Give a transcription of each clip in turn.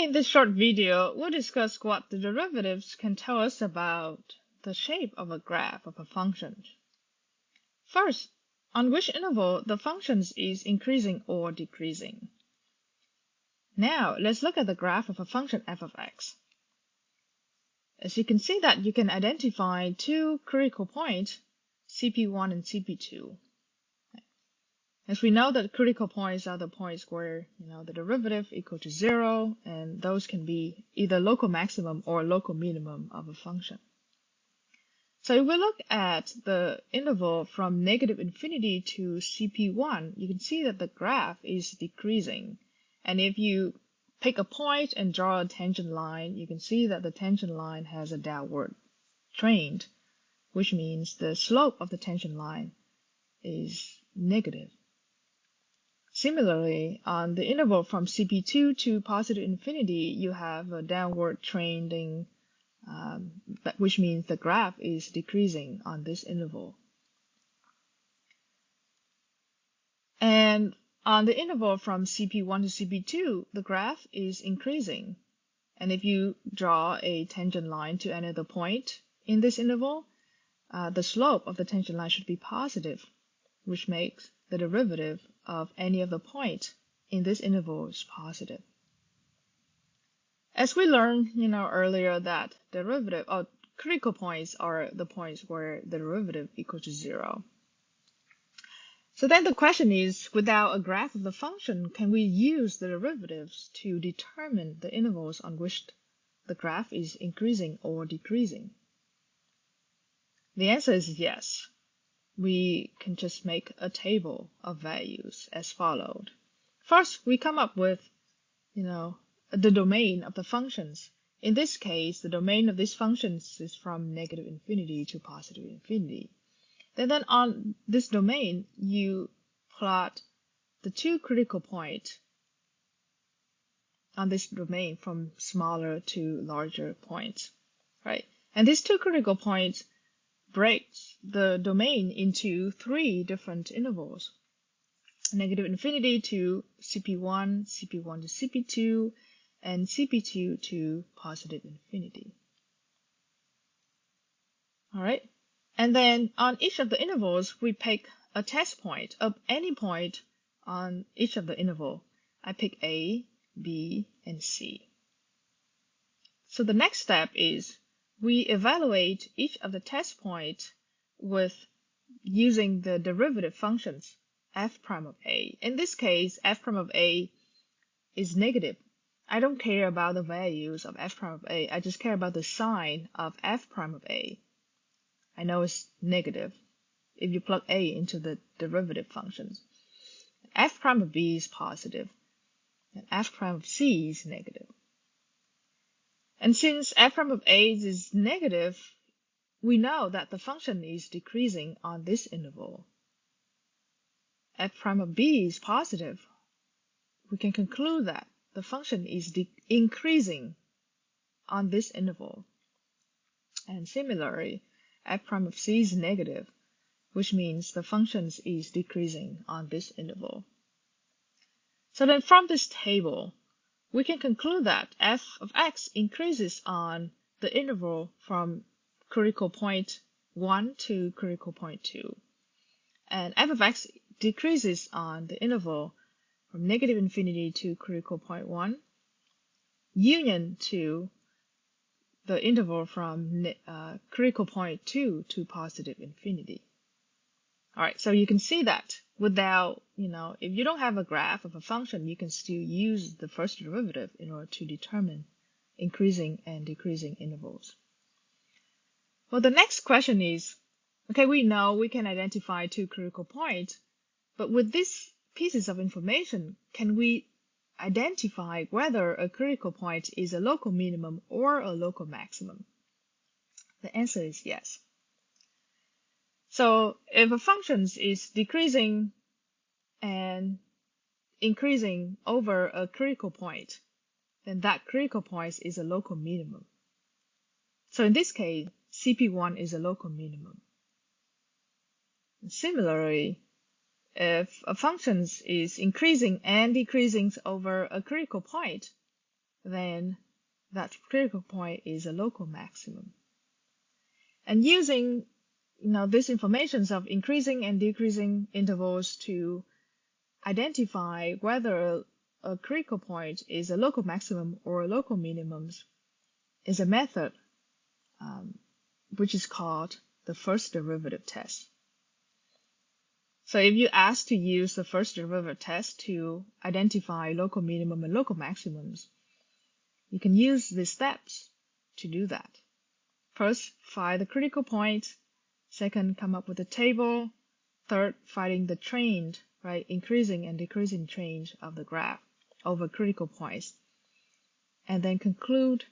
Okay, in this short video, we'll discuss what the derivatives can tell us about the shape of a graph of a function. First, on which interval the function is increasing or decreasing. Now, let's look at the graph of a function f of x. As you can see that you can identify two critical points, CP1 and CP2. As we know that critical points are the points where the derivative equal to 0, and those can be either local maximum or local minimum of a function. So if we look at the interval from -infinity to CP1, you can see that the graph is decreasing. And if you pick a point and draw a tangent line, you can see that the tangent line has a downward trend, which means the slope of the tangent line is negative. Similarly, on the interval from CP2 to positive infinity, you have a downward trending, which means the graph is decreasing on this interval. And on the interval from CP1 to CP2, the graph is increasing. And if you draw a tangent line to any other point in this interval, the slope of the tangent line should be positive, which makes the derivative of any of the points in this interval is positive. As we learned, earlier that derivative or critical points are the points where the derivative equals to 0. So then the question is, without a graph of the function, can we use the derivatives to determine the intervals on which the graph is increasing or decreasing? The answer is yes. We can just make a table of values as followed. First, we come up with, the domain of the functions. In this case, the domain of these functions is from -infinity to positive infinity. Then on this domain, you plot the two critical points on this domain from smaller to larger points, right? And these two critical points breaks the domain into three different intervals: -infinity to CP1, CP1 to CP2, and CP2 to positive infinity. All right. And then on each of the intervals, we pick a test point of any point on each of the interval. I pick A, B, and C. So the next step is we evaluate each of the test points with using the derivative functions f prime of A. In this case, f prime of A is negative. I don't care about the values of f prime of A. I just care about the sign of f prime of A. I know it's negative if you plug A into the derivative functions. F prime of B is positive, and f prime of C is negative. And since f prime of A is negative, we know that the function is decreasing on this interval. F prime of B is positive. We can conclude that the function is increasing on this interval. And similarly, f prime of C is negative, which means the function is decreasing on this interval. So then from this table, we can conclude that f of x increases on the interval from critical point 1 to critical point 2. And f of x decreases on the interval from -infinity to critical point 1, union to the interval from critical point 2 to positive infinity. All right, so you can see that without, if you don't have a graph of a function, you can still use the first derivative in order to determine increasing and decreasing intervals. Well, the next question is, okay, we know we can identify two critical points, but with these pieces of information, can we identify whether a critical point is a local minimum or a local maximum? The answer is yes. So if a function is decreasing and increasing over a critical point, then that critical point is a local minimum. So in this case, CP1 is a local minimum. And similarly, if a function is increasing and decreasing over a critical point, then that critical point is a local maximum. And using this information of increasing and decreasing intervals to identify whether a critical point is a local maximum or a local minimum is a method which is called the first derivative test. So if you ask to use the first derivative test to identify local minimum and local maximums, you can use these steps to do that. First, find the critical point. Second, come up with a table. Third, finding the trend, right? Increasing and decreasing trend of the graph over critical points. And then conclude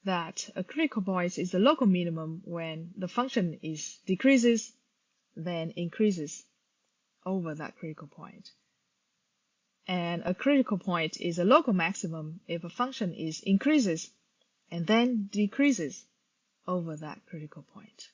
that a critical point is the local minimum when the function is decreases, then increases over that critical point. And a critical point is a local maximum if a function is increases and then decreases over that critical point.